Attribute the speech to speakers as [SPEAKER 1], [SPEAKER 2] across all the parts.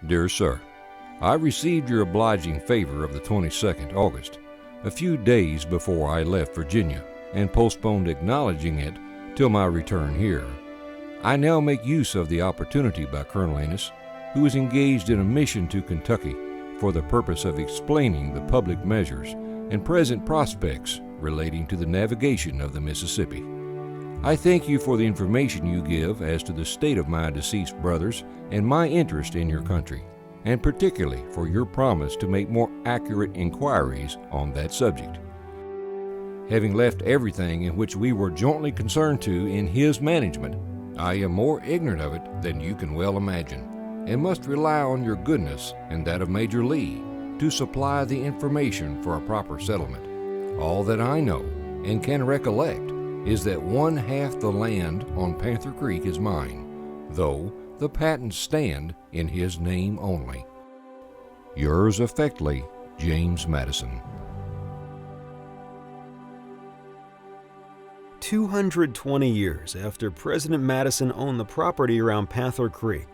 [SPEAKER 1] Dear Sir, I received your obliging favor of the 22nd August, a few days before I left Virginia, and postponed acknowledging it till my return here. I now make use of the opportunity by Colonel Ennis, who is engaged in a mission to Kentucky for the purpose of explaining the public measures and present prospects relating to the navigation of the Mississippi. I thank you for the information you give as to the state of my deceased brothers and my interest in your country, and particularly for your promise to make more accurate inquiries on that subject. Having left everything in which we were jointly concerned to in his management, I am more ignorant of it than you can well imagine, and must rely on your goodness and that of Major Lee to supply the information for a proper settlement. All that I know and can recollect is that 1/2 the land on Panther Creek is mine, though the patents stand in his name only. Yours affectly, James Madison.
[SPEAKER 2] 220 years after President Madison owned the property around Panther Creek,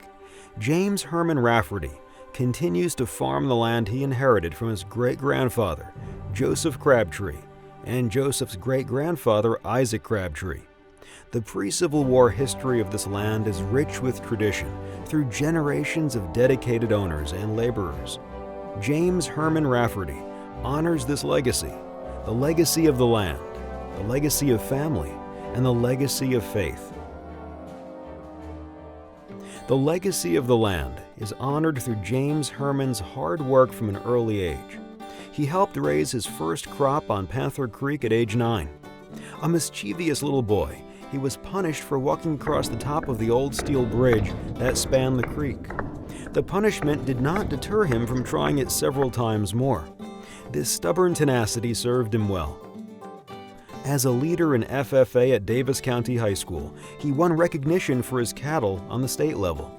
[SPEAKER 2] James Herman Rafferty continues to farm the land he inherited from his great-grandfather, Joseph Crabtree, and Joseph's great-grandfather, Isaac Crabtree. The pre-Civil War history of this land is rich with tradition through generations of dedicated owners and laborers. James Herman Rafferty honors this legacy, the legacy of the land, the legacy of family, and the legacy of faith. The legacy of the land is honored through James Herman's hard work from an early age. He helped raise his first crop on Panther Creek at age 9. A mischievous little boy, he was punished for walking across the top of the old steel bridge that spanned the creek. The punishment did not deter him from trying it several times more. This stubborn tenacity served him well. As a leader in FFA at Davis County High School, he won recognition for his cattle on the state level.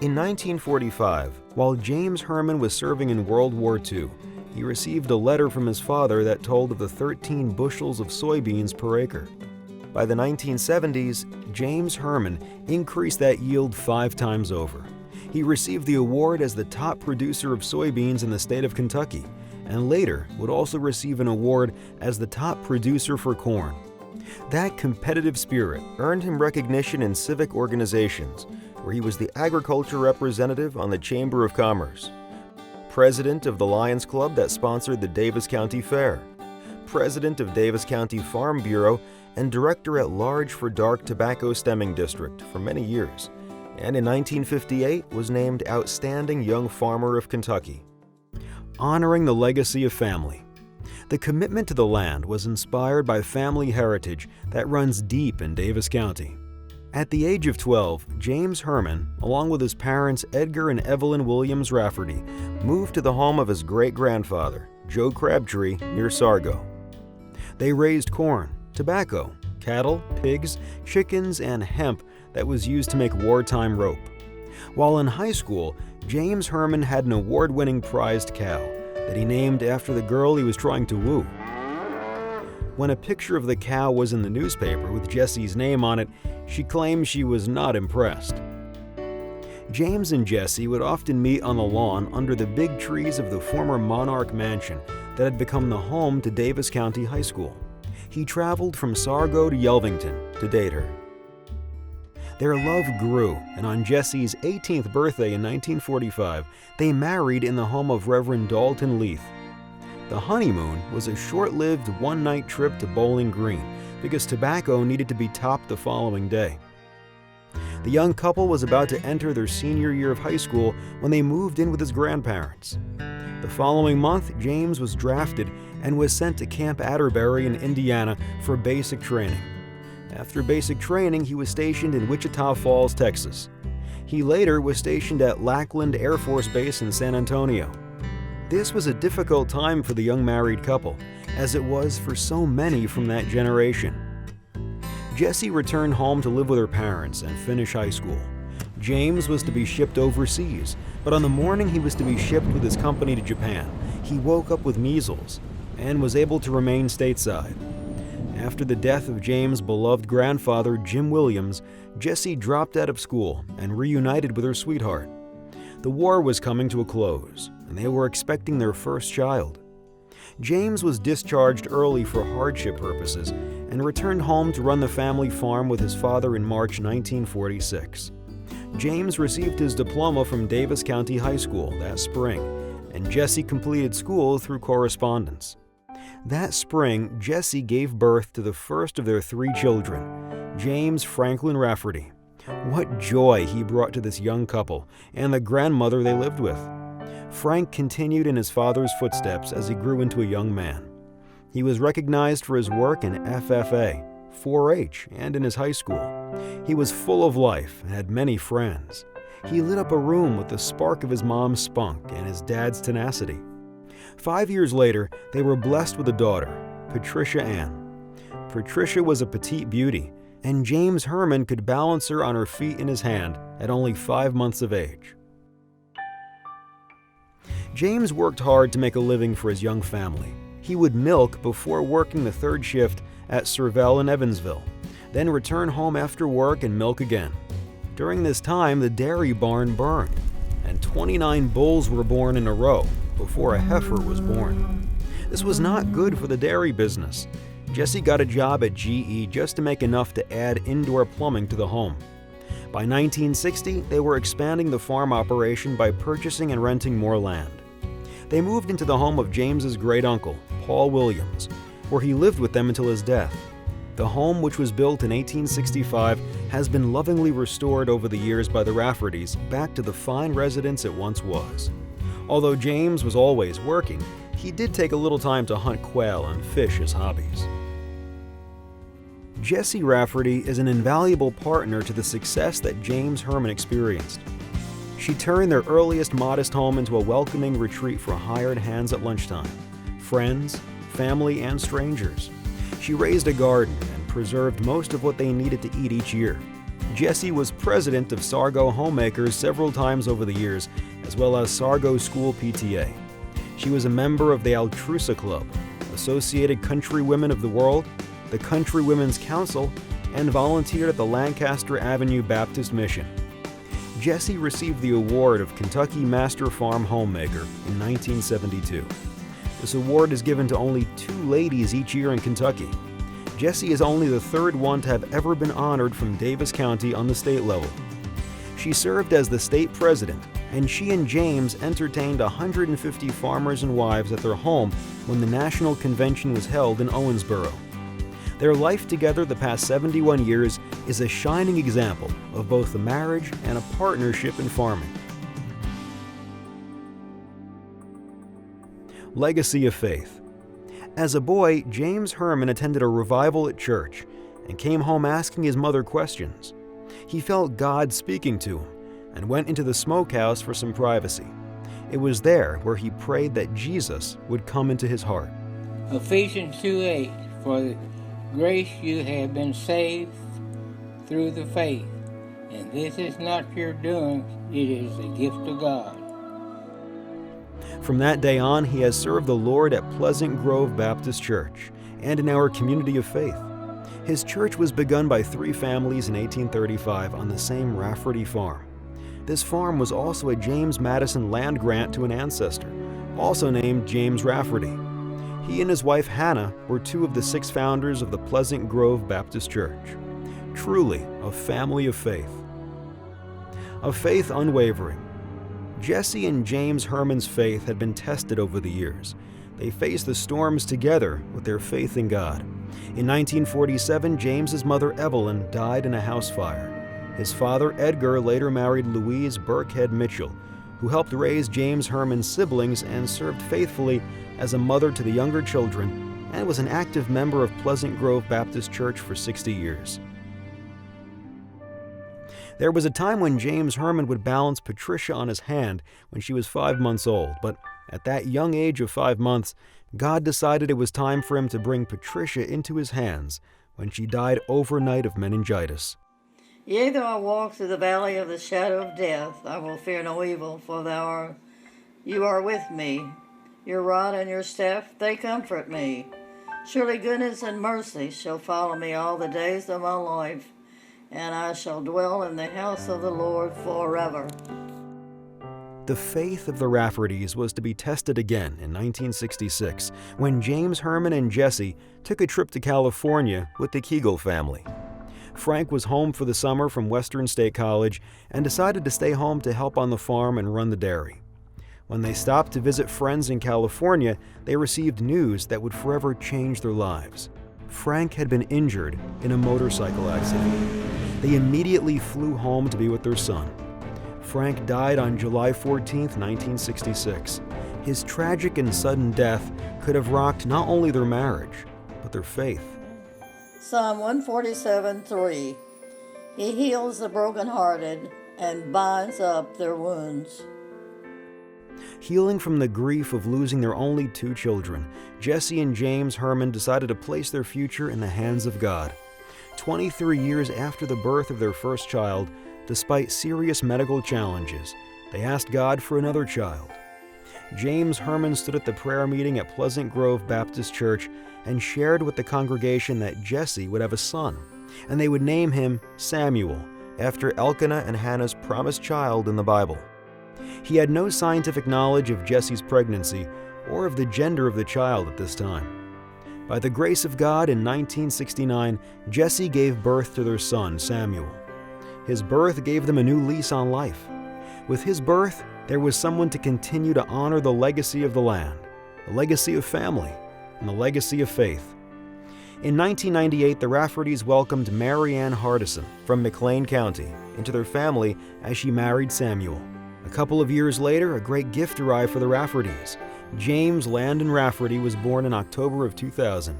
[SPEAKER 2] In 1945, while James Herman was serving in World War II, he received a letter from his father that told of the 13 bushels of soybeans per acre. By the 1970s, James Herman increased that yield 5 times over. He received the award as the top producer of soybeans in the state of Kentucky, and later would also receive an award as the top producer for corn. That competitive spirit earned him recognition in civic organizations, where he was the agriculture representative on the Chamber of Commerce, president of the Lions Club that sponsored the Davis County Fair, president of Davis County Farm Bureau, and director at large for Dark Tobacco Stemming District for many years, and in 1958 was named Outstanding Young Farmer of Kentucky. Honoring the legacy of family. The commitment to the land was inspired by family heritage that runs deep in Davis County. At the age of 12, James Herman, along with his parents Edgar and Evelyn Williams Rafferty, moved to the home of his great-grandfather, Joe Crabtree, near Sargo. They raised corn, tobacco, cattle, pigs, chickens, and hemp that was used to make wartime rope. While in high school, James Herman had an award-winning prized cow that he named after the girl he was trying to woo. When a picture of the cow was in the newspaper with Jessie's name on it, she claimed she was not impressed. James and Jessie would often meet on the lawn under the big trees of the former Monarch Mansion that had become the home to Davis County High School. He traveled from Sargo to Yelvington to date her. Their love grew, and on Jessie's 18th birthday in 1945, they married in the home of Reverend Dalton Leith. The honeymoon was a short-lived one-night trip to Bowling Green because tobacco needed to be topped the following day. The young couple was about to enter their senior year of high school when they moved in with his grandparents. The following month, James was drafted and was sent to Camp Atterbury in Indiana for basic training. After basic training, he was stationed in Wichita Falls, Texas. He later was stationed at Lackland Air Force Base in San Antonio. This was a difficult time for the young married couple, as it was for so many from that generation. Jessie returned home to live with her parents and finish high school. James was to be shipped overseas, but on the morning he was to be shipped with his company to Japan, he woke up with measles and was able to remain stateside. After the death of James' beloved grandfather, Jim Williams, Jessie dropped out of school and reunited with her sweetheart. The war was coming to a close, and they were expecting their first child. James was discharged early for hardship purposes and returned home to run the family farm with his father in March 1946. James received his diploma from Davis County High School that spring, and Jessie completed school through correspondence. That spring, Jessie gave birth to the first of their 3 children, James Franklin Rafferty. What joy he brought to this young couple and the grandmother they lived with. Frank continued in his father's footsteps as he grew into a young man. He was recognized for his work in FFA, 4-H, and in his high school. He was full of life and had many friends. He lit up a room with the spark of his mom's spunk and his dad's tenacity. 5 years later, they were blessed with a daughter, Patricia Ann. Patricia was a petite beauty, and James Herman could balance her on her feet in his hand at only 5 months of age. James worked hard to make a living for his young family. He would milk before working the 3rd shift at Servell in Evansville, then return home after work and milk again. During this time, the dairy barn burned, and 29 bulls were born in a row before a heifer was born. This was not good for the dairy business. Jessie got a job at GE just to make enough to add indoor plumbing to the home. By 1960, they were expanding the farm operation by purchasing and renting more land. They moved into the home of James's great-uncle, Paul Williams, where he lived with them until his death. The home, which was built in 1865, has been lovingly restored over the years by the Raffertys back to the fine residence it once was. Although James was always working, he did take a little time to hunt quail and fish as hobbies. Jessie Rafferty is an invaluable partner to the success that James Herman experienced. She turned their earliest modest home into a welcoming retreat for hired hands at lunchtime, friends, family, and strangers. She raised a garden and preserved most of what they needed to eat each year. Jessie was president of Sargo Homemakers several times over the years, as well as Sargo School PTA. She was a member of the Altrusa Club, Associated Country Women of the World, the Country Women's Council, and volunteered at the Lancaster Avenue Baptist Mission. Jessie received the award of Kentucky Master Farm Homemaker in 1972. This award is given to only 2 ladies each year in Kentucky. Jessie is only the 3rd one to have ever been honored from Davis County on the state level. She served as the state president, and she and James entertained 150 farmers and wives at their home when the National Convention was held in Owensboro. Their life together the past 71 years is a shining example of both a marriage and a partnership in farming. Legacy of Faith. As a boy, James Herman attended a revival at church and came home asking his mother questions. He felt God speaking to him and went into the smokehouse for some privacy. It was there where he prayed that Jesus would come into his heart.
[SPEAKER 3] Ephesians 2:8, for the grace you have been saved through the faith, and this is not your doing, it is the gift of God.
[SPEAKER 2] From that day on, he has served the Lord at Pleasant Grove Baptist Church and in our community of faith. His church was begun by 3 families in 1835 on the same Rafferty farm. This farm was also a James Madison land grant to an ancestor, also named James Rafferty. He and his wife Hannah were 2 of the 6 founders of the Pleasant Grove Baptist Church. Truly a family of faith. Of faith unwavering. Jessie and James Herman's faith had been tested over the years. They faced the storms together with their faith in God. In 1947, James's mother Evelyn died in a house fire. His father Edgar later married Louise Burkhead Mitchell, who helped raise James Herman's siblings and served faithfully as a mother to the younger children, and was an active member of Pleasant Grove Baptist Church for 60 years. There was a time when James Herman would balance Patricia on his hand when she was 5 months old, but at that young age of 5 months, God decided it was time for him to bring Patricia into his hands when she died overnight of meningitis.
[SPEAKER 4] Yea, though I walk through the valley of the shadow of death, I will fear no evil, for you are with me. Your rod and your staff, they comfort me. Surely goodness and mercy shall follow me all the days of my life, and I shall dwell in the house of the Lord forever.
[SPEAKER 2] The faith of the Raffertys was to be tested again in 1966 when James Herman and Jessie took a trip to California with the Kegel family. Frank was home for the summer from Western State College and decided to stay home to help on the farm and run the dairy. When they stopped to visit friends in California, they received news that would forever change their lives. Frank had been injured in a motorcycle accident. They immediately flew home to be with their son. Frank died on July 14, 1966. His tragic and sudden death could have rocked not only their marriage, but their faith.
[SPEAKER 4] Psalm 147:3. He heals the brokenhearted and binds up their wounds.
[SPEAKER 2] Healing from the grief of losing their only 2 children, Jessie and James Herman decided to place their future in the hands of God. 23 years after the birth of their first child, despite serious medical challenges, they asked God for another child. James Herman stood at the prayer meeting at Pleasant Grove Baptist Church and shared with the congregation that Jessie would have a son, and they would name him Samuel, after Elkanah and Hannah's promised child in the Bible. He had no scientific knowledge of Jessie's pregnancy or of the gender of the child at this time. By the grace of God, in 1969, Jessie gave birth to their son, Samuel. His birth gave them a new lease on life. With his birth, there was someone to continue to honor the legacy of the land, the legacy of family, and the legacy of faith. In 1998, the Raffertys welcomed Mary Ann Hardison from McLean County into their family as she married Samuel. A couple of years later, a great gift arrived for the Raffertys. James Landon Rafferty was born in October of 2000.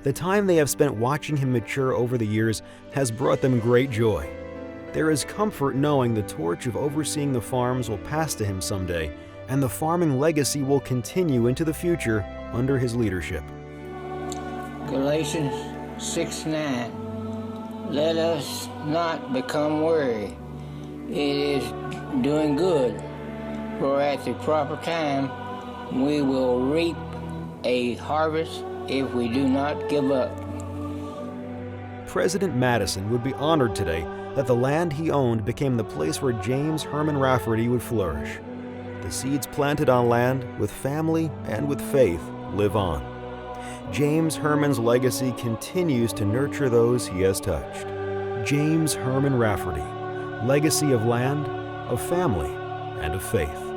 [SPEAKER 2] The time they have spent watching him mature over the years has brought them great joy. There is comfort knowing the torch of overseeing the farms will pass to him someday, and the farming legacy will continue into the future under his leadership.
[SPEAKER 3] Galatians 6:9. Let us not become weary. It is doing good, for at the proper time we will reap a harvest if we do not give up.
[SPEAKER 2] President Madison would be honored today that the land he owned became the place where James Herman Rafferty would flourish. The seeds planted on land with family and with faith live on. James Herman's legacy continues to nurture those he has touched. James Herman Rafferty, legacy of land, of family, and of faith.